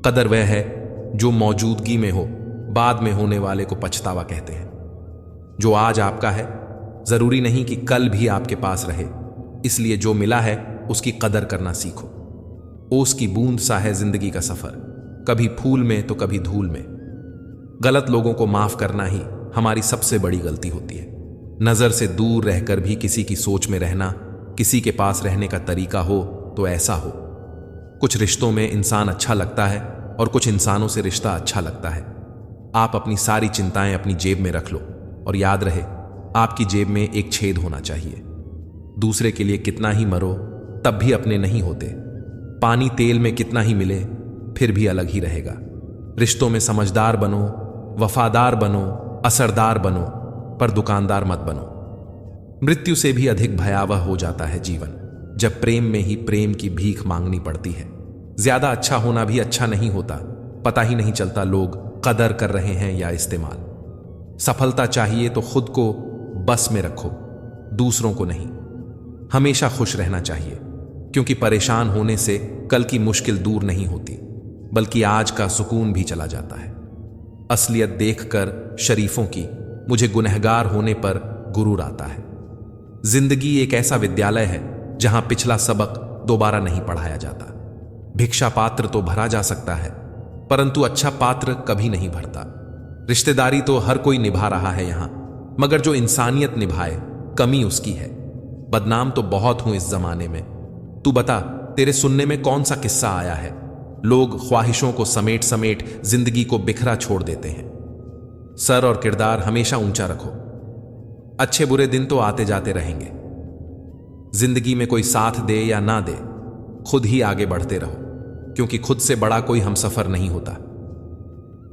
कदर वह है जो मौजूदगी में हो, बाद में होने वाले को पछतावा कहते हैं। जो आज आपका है जरूरी नहीं कि कल भी आपके पास रहे। इसलिए जो मिला है उसकी कदर करना सीखो। ओस की बूंद सा है जिंदगी का सफर, कभी फूल में तो कभी धूल में। गलत लोगों को माफ करना ही हमारी सबसे बड़ी गलती होती है। नजर से दूर रहकर भी किसी की सोच में रहना, किसी के पास रहने का तरीका हो तो ऐसा हो। कुछ रिश्तों में इंसान अच्छा लगता है और कुछ इंसानों से रिश्ता अच्छा लगता है। आप अपनी सारी चिंताएं अपनी जेब में रख लो और याद रहे, आपकी जेब में एक छेद होना चाहिए। दूसरे के लिए कितना ही मरो तब भी अपने नहीं होते। पानी तेल में कितना ही मिले फिर भी अलग ही रहेगा। रिश्तों में समझदार बनो, वफादार बनो, असरदार बनो, पर दुकानदार मत बनो। मृत्यु से भी अधिक भयावह हो जाता है जीवन जब प्रेम में ही प्रेम की भीख मांगनी पड़ती है। ज्यादा अच्छा होना भी अच्छा नहीं होता। पता ही नहीं चलता लोग कदर कर रहे हैं या इस्तेमाल। सफलता चाहिए तो खुद को बस में रखो, दूसरों को नहीं। हमेशा खुश रहना चाहिए, क्योंकि परेशान होने से कल की मुश्किल दूर नहीं होती, बल्कि आज का सुकून भी चला जाता है। असलियत देखकर शरीफों की मुझे गुनहगार होने पर गुरूर आता है। जिंदगी एक ऐसा विद्यालय है जहां पिछला सबक दोबारा नहीं पढ़ाया जाता। भिक्षा पात्र तो भरा जा सकता है, परंतु अच्छा पात्र कभी नहीं भरता। रिश्तेदारी तो हर कोई निभा रहा है यहां, मगर जो इंसानियत निभाए कमी उसकी है। बदनाम तो बहुत हूं इस जमाने में। तू बता, तेरे सुनने में कौन सा किस्सा आया है? लोग ख्वाहिशों को समेट समेट जिंदगी को बिखरा छोड़ देते हैं। सर और किरदार हमेशा ऊंचा रखो। अच्छे बुरे दिन तो आते जाते रहेंगे। जिंदगी में कोई साथ दे या ना दे, खुद ही आगे बढ़ते रहो, क्योंकि खुद से बड़ा कोई हमसफर नहीं होता।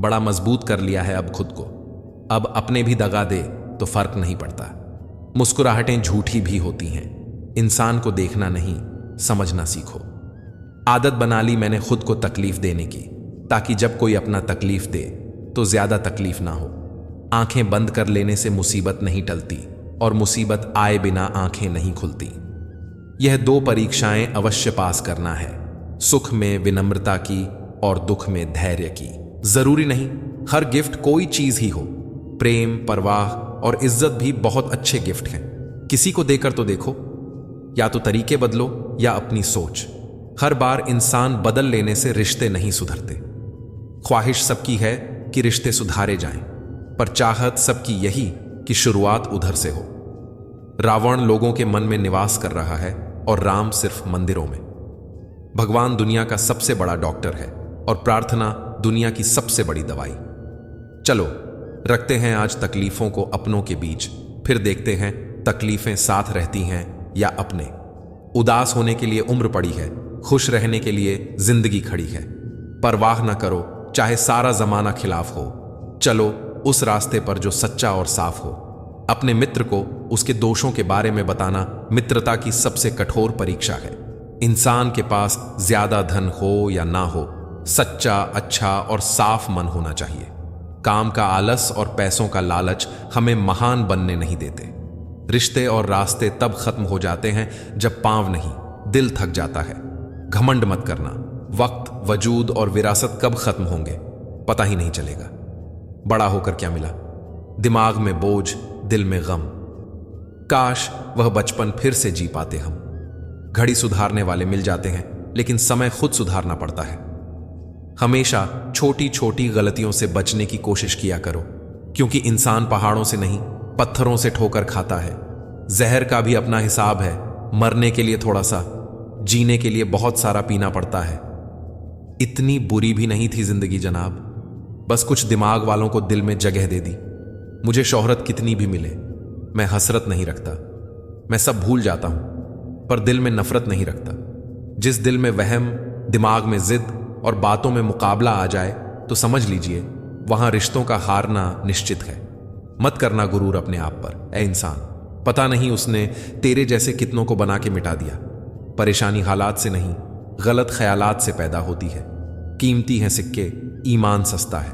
बड़ा मजबूत कर लिया है अब खुद को। अब अपने भी दगा दे तो फर्क नहीं पड़ता। मुस्कुराहटें झूठी भी होती हैं। इंसान को देखना नहीं, समझना सीखो। आदत बना ली मैंने खुद को तकलीफ देने की। ताकि जब कोई अपना तकलीफ दे तो ज्यादा तकलीफ ना हो। आंखें बंद कर लेने से मुसीबत नहीं टलती और मुसीबत आए बिना आंखें नहीं खुलती। यह 2 परीक्षाएं अवश्य पास करना है, सुख में विनम्रता की और दुख में धैर्य की। जरूरी नहीं हर गिफ्ट कोई चीज ही हो, प्रेम, परवाह और इज्जत भी बहुत अच्छे गिफ्ट हैं। किसी को देकर तो देखो। या तो तरीके बदलो या अपनी सोच। हर बार इंसान बदल लेने से रिश्ते नहीं सुधरते। ख्वाहिश सबकी है कि रिश्ते सुधारे जाएं, पर चाहत सबकी यही कि शुरुआत उधर से हो। रावण लोगों के मन में निवास कर रहा है और राम सिर्फ मंदिरों में। भगवान दुनिया का सबसे बड़ा डॉक्टर है और प्रार्थना दुनिया की सबसे बड़ी दवाई। चलो रखते हैं आज तकलीफों को अपनों के बीच, फिर देखते हैं तकलीफें साथ रहती हैं या अपने। उदास होने के लिए उम्र पड़ी है, खुश रहने के लिए जिंदगी खड़ी है। परवाह न करो चाहे सारा जमाना खिलाफ हो, चलो उस रास्ते पर जो सच्चा और साफ हो। अपने मित्र को उसके दोषों के बारे में बताना मित्रता की सबसे कठोर परीक्षा है। इंसान के पास ज्यादा धन हो या ना हो, सच्चा, अच्छा और साफ मन होना चाहिए। काम का आलस और पैसों का लालच हमें महान बनने नहीं देते। रिश्ते और रास्ते तब खत्म हो जाते हैं जब पांव नहीं, दिल थक जाता है। घमंड मत करना, वक्त, वजूद और विरासत कब खत्म होंगे पता ही नहीं चलेगा। बड़ा होकर क्या मिला? दिमाग में बोझ, दिल में गम। काश वह बचपन फिर से जी पाते हम। घड़ी सुधारने वाले मिल जाते हैं, लेकिन समय खुद सुधारना पड़ता है। हमेशा छोटी छोटी गलतियों से बचने की कोशिश किया करो, क्योंकि इंसान पहाड़ों से नहीं पत्थरों से ठोकर खाता है। जहर का भी अपना हिसाब है। मरने के लिए थोड़ा सा, जीने के लिए बहुत सारा पीना पड़ता है। इतनी बुरी भी नहीं थी जिंदगी जनाब, बस कुछ दिमाग वालों को दिल में जगह दे दी। मुझे शोहरत कितनी भी मिले, मैं हसरत नहीं रखता। मैं सब भूल जाता हूं, पर दिल में नफरत नहीं रखता। जिस दिल में वहम, दिमाग में जिद और बातों में मुकाबला आ जाए तो समझ लीजिए वहां रिश्तों का हारना निश्चित है। मत करना गुरूर अपने आप पर, ए इंसान। पता नहीं उसने तेरे जैसे कितनों को बना के मिटा दिया। परेशानी हालात से नहीं, गलत ख्यालात से पैदा होती है। कीमती है सिक्के, ईमान सस्ता है।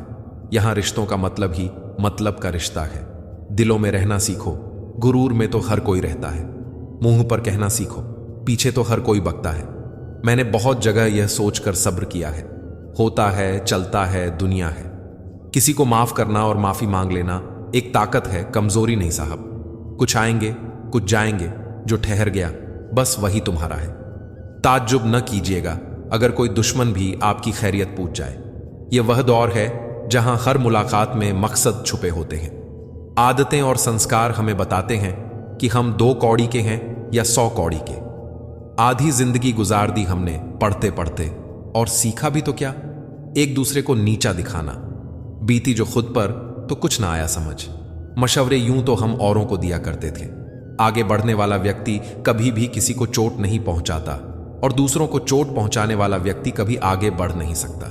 यहां रिश्तों का मतलब ही मतलब का रिश्ता है। दिलों में रहना सीखो, गुरूर में तो हर कोई रहता है। मुंह पर कहना सीखो, पीछे तो हर कोई बकता है। मैंने बहुत जगह यह सोचकर सब्र किया है। होता है, चलता है, दुनिया है। किसी को माफ करना और माफी मांग लेना एक ताकत है, कमजोरी नहीं साहब। कुछ आएंगे, कुछ जाएंगे, जो ठहर गया बस वही तुम्हारा है। ताज्जुब न कीजिएगा अगर कोई दुश्मन भी आपकी खैरियत पूछ जाए। यह वह दौर है जहां हर मुलाकात में मकसद छुपे होते हैं। आदतें और संस्कार हमें बताते हैं कि हम 2 कौड़ी के हैं या 100 कौड़ी के। आधी जिंदगी गुजार दी हमने पढ़ते पढ़ते, और सीखा भी तो क्या? एक दूसरे को नीचा दिखाना। बीती जो खुद पर तो कुछ ना आया समझ। मशवरे यूं तो हम औरों को दिया करते थे। आगे बढ़ने वाला व्यक्ति कभी भी किसी को चोट नहीं पहुंचाता, और दूसरों को चोट पहुंचाने वाला व्यक्ति कभी आगे बढ़ नहीं सकता।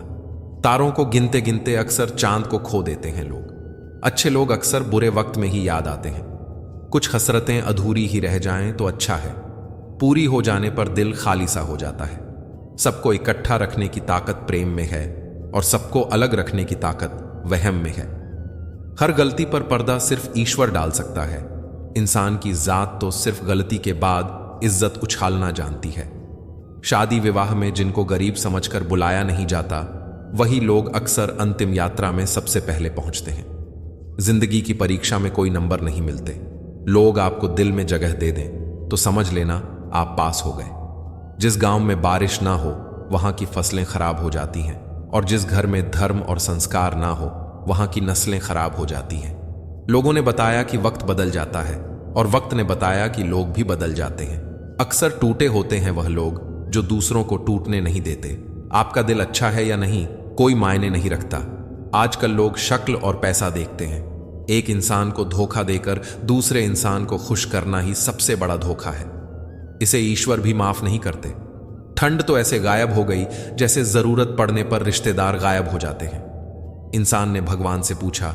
तारों को गिनते गिनते अक्सर चांद को खो देते हैं लोग। अच्छे लोग अक्सर बुरे वक्त में ही याद आते हैं। कुछ हसरतें अधूरी ही रह जाएं तो अच्छा है। पूरी हो जाने पर दिल खाली सा हो जाता है। सबको इकट्ठा रखने की ताकत प्रेम में है, और सबको अलग रखने की ताकत वहम में है। हर गलती पर पर्दा सिर्फ ईश्वर डाल सकता है। इंसान की जात तो सिर्फ गलती के बाद इज्जत उछालना जानती है। शादी विवाह में जिनको गरीब समझकर बुलाया नहीं जाता, वही लोग अक्सर अंतिम यात्रा में सबसे पहले पहुंचते हैं। जिंदगी की परीक्षा में कोई नंबर नहीं मिलते। लोग आपको दिल में जगह दे दें तो समझ लेना आप पास हो गए। जिस गांव में बारिश ना हो वहां की फसलें खराब हो जाती हैं, और जिस घर में धर्म और संस्कार ना हो वहां की नस्लें खराब हो जाती हैं। लोगों ने बताया कि वक्त बदल जाता है, और वक्त ने बताया कि लोग भी बदल जाते हैं। अक्सर टूटे होते हैं वह लोग जो दूसरों को टूटने नहीं देते। आपका दिल अच्छा है या नहीं कोई मायने नहीं रखता। आजकल लोग शक्ल और पैसा देखते हैं। एक इंसान को धोखा देकर दूसरे इंसान को खुश करना ही सबसे बड़ा धोखा है। इसे ईश्वर भी माफ नहीं करते। ठंड तो ऐसे गायब हो गई जैसे जरूरत पड़ने पर रिश्तेदार गायब हो जाते हैं। इंसान ने भगवान से पूछा,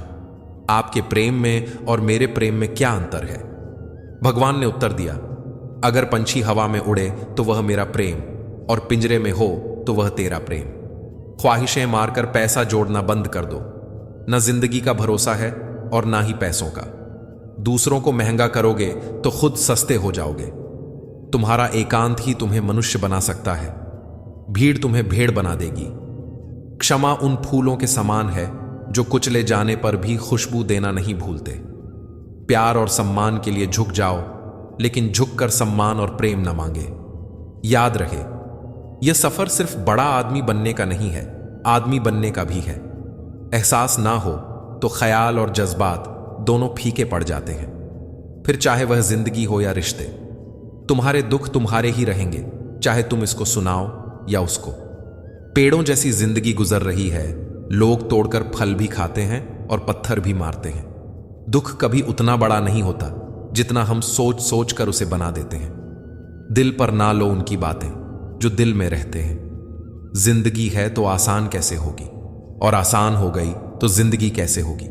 आपके प्रेम में और मेरे प्रेम में क्या अंतर है? भगवान ने उत्तर दिया, अगर पंछी हवा में उड़े तो वह मेरा प्रेम, और पिंजरे में हो तो वह तेरा प्रेम। ख्वाहिशें मारकर पैसा जोड़ना बंद कर दो। न जिंदगी का भरोसा है और ना ही पैसों का। दूसरों को महंगा करोगे तो खुद सस्ते हो जाओगे। तुम्हारा एकांत ही तुम्हें मनुष्य बना सकता है, भीड़ तुम्हें भेड़ बना देगी। क्षमा उन फूलों के समान है जो कुचले जाने पर भी खुशबू देना नहीं भूलते। प्यार और सम्मान के लिए झुक जाओ, लेकिन झुककर सम्मान और प्रेम न मांगे। याद रहे, यह सफर सिर्फ बड़ा आदमी बनने का नहीं है, आदमी बनने का भी है। एहसास ना हो तो ख्याल और जज्बात दोनों फीके पड़ जाते हैं। फिर चाहे वह जिंदगी हो या रिश्ते, तुम्हारे दुख तुम्हारे ही रहेंगे, चाहे तुम इसको सुनाओ या उसको। पेड़ों जैसी जिंदगी गुजर रही है, लोग तोड़कर फल भी खाते हैं और पत्थर भी मारते हैं। दुख कभी उतना बड़ा नहीं होता जितना हम सोच सोच कर उसे बना देते हैं। दिल पर ना लो उनकी बातें जो दिल में रहते हैं। जिंदगी है तो आसान कैसे होगी, और आसान हो गई तो जिंदगी कैसे होगी।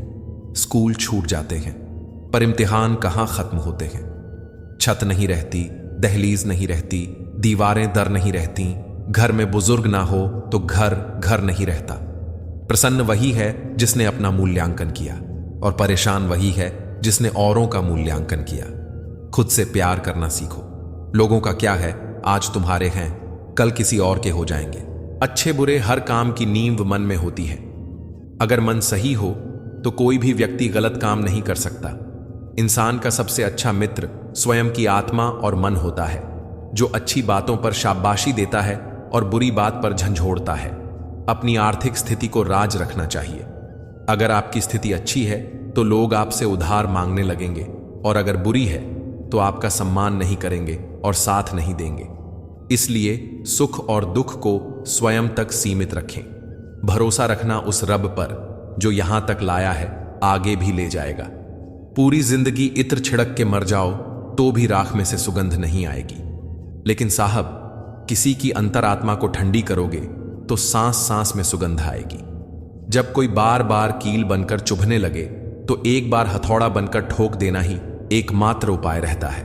स्कूल छूट जाते हैं पर इम्तिहान कहाँ खत्म होते हैं। छत नहीं रहती, दहलीज नहीं रहती, दीवारें दर नहीं रहती। घर में बुजुर्ग ना हो तो घर घर नहीं रहता। प्रसन्न वही है जिसने अपना मूल्यांकन किया, और परेशान वही है जिसने औरों का मूल्यांकन किया। खुद से प्यार करना सीखो। लोगों का क्या है, आज तुम्हारे हैं, कल किसी और के हो जाएंगे। अच्छे बुरे हर काम की नींव मन में होती है। अगर मन सही हो तो कोई भी व्यक्ति गलत काम नहीं कर सकता। इंसान का सबसे अच्छा मित्र स्वयं की आत्मा और मन होता है, जो अच्छी बातों पर शाबाशी देता है और बुरी बात पर झंझोड़ता है। अपनी आर्थिक स्थिति को राज रखना चाहिए। अगर आपकी स्थिति अच्छी है तो लोग आपसे उधार मांगने लगेंगे, और अगर बुरी है तो आपका सम्मान नहीं करेंगे और साथ नहीं देंगे। इसलिए सुख और दुख को स्वयं तक सीमित रखें। भरोसा रखना उस रब पर जो यहां तक लाया है, आगे भी ले जाएगा। पूरी जिंदगी इत्र छिड़क के मर जाओ तो भी राख में से सुगंध नहीं आएगी। लेकिन साहब, किसी की अंतरात्मा को ठंडी करोगे तो सांस सांस में सुगंध आएगी। जब कोई बार बार कील बनकर चुभने लगे तो एक बार हथौड़ा बनकर ठोक देना ही एकमात्र उपाय रहता है।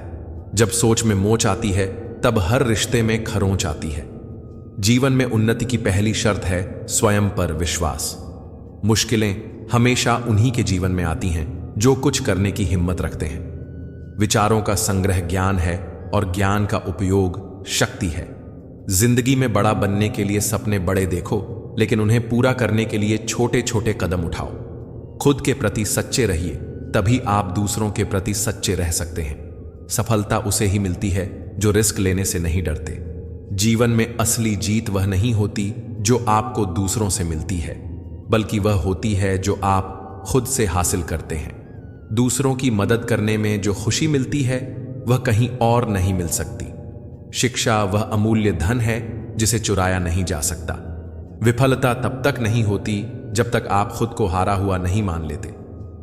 जब सोच में मोच आती है तब हर रिश्ते में खरोंच आती है। जीवन में उन्नति की पहली शर्त है स्वयं पर विश्वास। मुश्किलें हमेशा उन्हीं के जीवन में आती हैं जो कुछ करने की हिम्मत रखते हैं। विचारों का संग्रह ज्ञान है और ज्ञान का उपयोग शक्ति है। जिंदगी में बड़ा बनने के लिए सपने बड़े देखो, लेकिन उन्हें पूरा करने के लिए छोटे छोटे कदम उठाओ। खुद के प्रति सच्चे रहिए, तभी आप दूसरों के प्रति सच्चे रह सकते हैं। सफलता उसे ही मिलती है जो रिस्क लेने से नहीं डरते। जीवन में असली जीत वह नहीं होती जो आपको दूसरों से मिलती है, बल्कि वह होती है जो आप खुद से हासिल करते हैं। दूसरों की मदद करने में जो खुशी मिलती है वह कहीं और नहीं मिल सकती। शिक्षा वह अमूल्य धन है जिसे चुराया नहीं जा सकता। विफलता तब तक नहीं होती जब तक आप खुद को हारा हुआ नहीं मान लेते।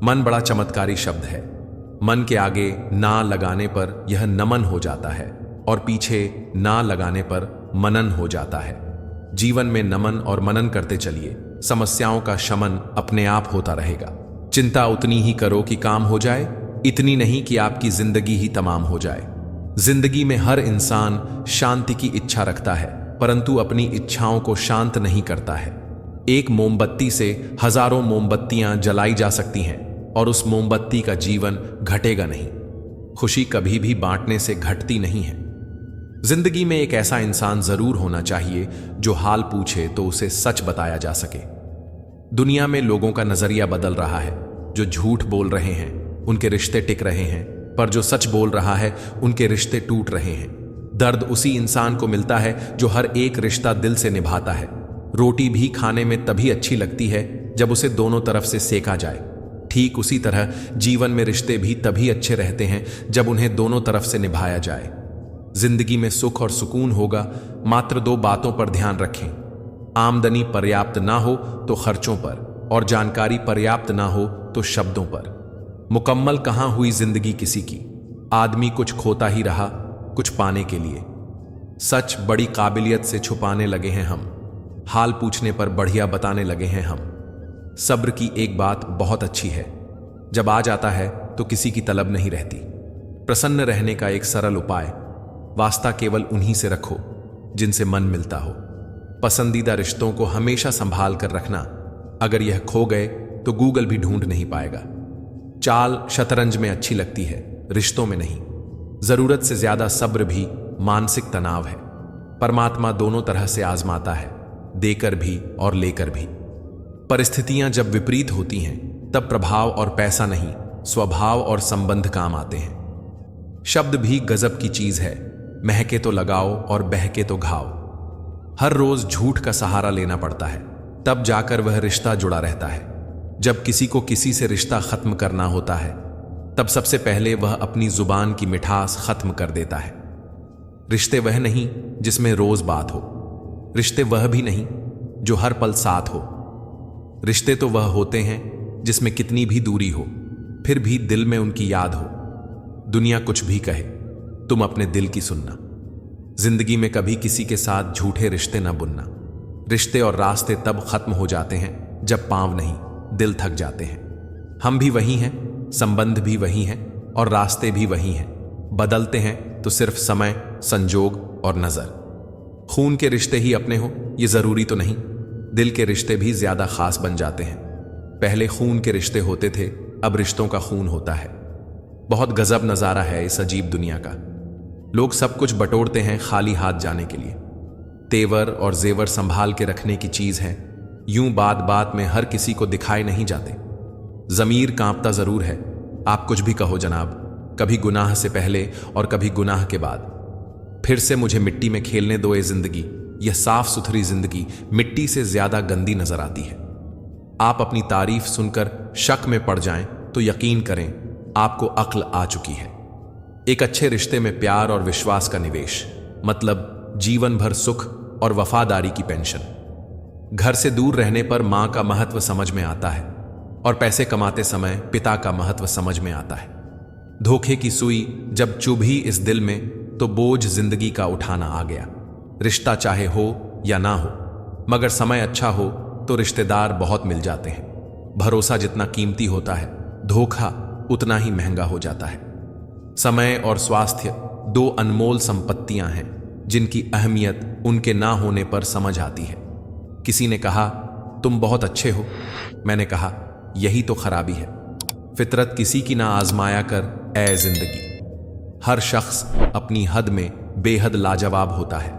मन बड़ा चमत्कारी शब्द है। मन के आगे ना लगाने पर यह नमन हो जाता है, और पीछे ना लगाने पर मनन हो जाता है। जीवन में नमन और मनन करते चलिए, समस्याओं का शमन अपने आप होता रहेगा। चिंता उतनी ही करो कि काम हो जाए, इतनी नहीं कि आपकी जिंदगी ही तमाम हो जाए। जिंदगी में हर इंसान शांति की इच्छा रखता है, परंतु अपनी इच्छाओं को शांत नहीं करता है। एक मोमबत्ती से हजारों मोमबत्तियां जलाई जा सकती हैं, और उस मोमबत्ती का जीवन घटेगा नहीं। खुशी कभी भी बांटने से घटती नहीं है। जिंदगी में एक ऐसा इंसान जरूर होना चाहिए जो हाल पूछे तो उसे सच बताया जा सके। दुनिया में लोगों का नजरिया बदल रहा है। जो झूठ बोल रहे हैं उनके रिश्ते टिक रहे हैं, पर जो सच बोल रहा है उनके रिश्ते टूट रहे हैं। दर्द उसी इंसान को मिलता है जो हर एक रिश्ता दिल से निभाता है। रोटी भी खाने में तभी अच्छी लगती है जब उसे दोनों तरफ से सेका जाए। ठीक उसी तरह जीवन में रिश्ते भी तभी अच्छे रहते हैं जब उन्हें दोनों तरफ से निभाया जाए। जिंदगी में सुख और सुकून होगा, मात्र दो बातों पर ध्यान रखें। आमदनी पर्याप्त ना हो तो खर्चों पर, और जानकारी पर्याप्त ना हो तो शब्दों पर। मुकम्मल कहां हुई जिंदगी किसी की। आदमी कुछ खोता ही रहा कुछ पाने के लिए। सच बड़ी काबिलियत से छुपाने लगे हैं हम। हाल पूछने पर बढ़िया बताने लगे हैं हम। सब्र की एक बात बहुत अच्छी है, जब आ जाता है तो किसी की तलब नहीं रहती। प्रसन्न रहने का एक सरल उपाय, वास्ता केवल उन्हीं से रखो जिनसे मन मिलता हो। पसंदीदा रिश्तों को हमेशा संभाल कर रखना, अगर यह खो गए तो गूगल भी ढूंढ नहीं पाएगा। चाल शतरंज में अच्छी लगती है, रिश्तों में नहीं। जरूरत से ज्यादा सब्र भी मानसिक तनाव है। परमात्मा दोनों तरह से आजमाता है, देकर भी और लेकर भी। परिस्थितियां जब विपरीत होती हैं तब प्रभाव और पैसा नहीं, स्वभाव और संबंध काम आते हैं। शब्द भी गजब की चीज है, महके तो लगाओ और बहके तो घाव। हर रोज झूठ का सहारा लेना पड़ता है, तब जाकर वह रिश्ता जुड़ा रहता है। जब किसी को किसी से रिश्ता खत्म करना होता है तब सबसे पहले वह अपनी जुबान की मिठास खत्म कर देता है। रिश्ते वह नहीं जिसमें रोज बात हो, रिश्ते वह भी नहीं जो हर पल साथ हो। रिश्ते तो वह होते हैं जिसमें कितनी भी दूरी हो, फिर भी दिल में उनकी याद हो। दुनिया कुछ भी कहे, तुम अपने दिल की सुनना। जिंदगी में कभी किसी के साथ झूठे रिश्ते न बुनना। रिश्ते और रास्ते तब खत्म हो जाते हैं जब पांव नहीं, दिल थक जाते हैं। हम भी वही हैं, संबंध भी वही हैं और रास्ते भी वही हैं। बदलते हैं तो सिर्फ समय, संजोग और नजर। खून के रिश्ते ही अपने हो ये जरूरी तो नहीं, दिल के रिश्ते भी ज्यादा खास बन जाते हैं। पहले खून के रिश्ते होते थे, अब रिश्तों का खून होता है। बहुत गजब नजारा है इस अजीब दुनिया का। लोग सब कुछ बटोरते हैं खाली हाथ जाने के लिए। तेवर और जेवर संभाल के रखने की चीज है, यूं बात बात में हर किसी को दिखाए नहीं जाते। जमीर कांपता जरूर है, आप कुछ भी कहो जनाब, कभी गुनाह से पहले और कभी गुनाह के बाद। फिर से मुझे मिट्टी में खेलने दो ये जिंदगी, यह साफ सुथरी जिंदगी मिट्टी से ज्यादा गंदी नजर आती है। आप अपनी तारीफ सुनकर शक में पड़ जाएं तो यकीन करें आपको अक्ल आ चुकी है। एक अच्छे रिश्ते में प्यार और विश्वास का निवेश, मतलब जीवन भर सुख और वफादारी की पेंशन। घर से दूर रहने पर मां का महत्व समझ में आता है और पैसे कमाते समय पिता का महत्व समझ में आता है। धोखे की सुई जब चुभी इस दिल में तो बोझ जिंदगी का उठाना आ गया। रिश्ता चाहे हो या ना हो, मगर समय अच्छा हो तो रिश्तेदार बहुत मिल जाते हैं। भरोसा जितना कीमती होता है, धोखा उतना ही महंगा हो जाता है। समय और स्वास्थ्य दो अनमोल संपत्तियां हैं जिनकी अहमियत उनके ना होने पर समझ आती है। किसी ने कहा तुम बहुत अच्छे हो, मैंने कहा यही तो खराबी है। फितरत किसी की ना आजमाया कर ए जिंदगी। हर शख्स अपनी हद में बेहद लाजवाब होता है।